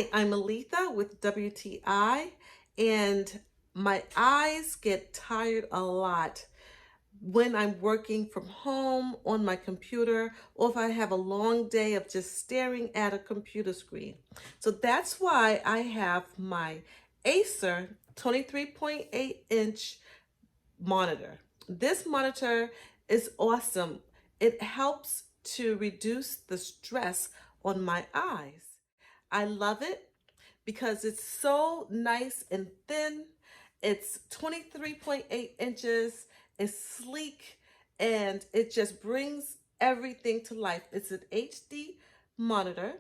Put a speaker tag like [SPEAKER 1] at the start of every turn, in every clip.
[SPEAKER 1] Hi, I'm Aletha with WTI, and my eyes get tired a lot when I'm working from home on my computer, or if I have a long day of just staring at a computer screen. So that's why I have my Acer 23.8-inch monitor. This monitor is awesome. It helps to reduce the stress on my eyes. I love it because it's so nice and thin. It's 23.8 inches, it's sleek, and it just brings everything to life. It's an HD monitor,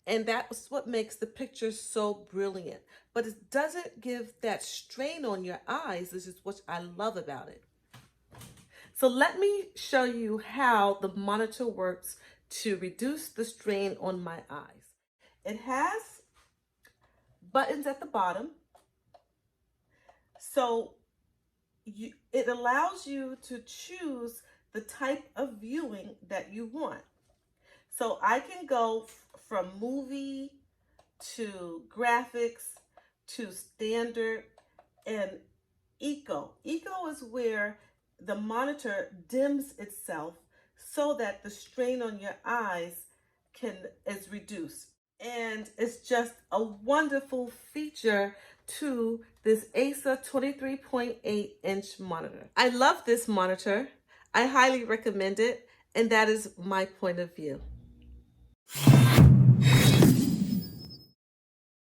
[SPEAKER 1] and that's what makes the picture so brilliant. But it doesn't give that strain on your eyes. This is what I love about it. So let me show you how the monitor works to reduce the strain on my eyes. It has buttons at the bottom. So it allows you to choose the type of viewing that you want. So I can go from movie to graphics to standard and eco. Eco is where the monitor dims itself so that the strain on your eyes is reduced. And it's just a wonderful feature to this Acer 23.8-inch monitor. I love this monitor. I highly recommend it, and that is my point of view.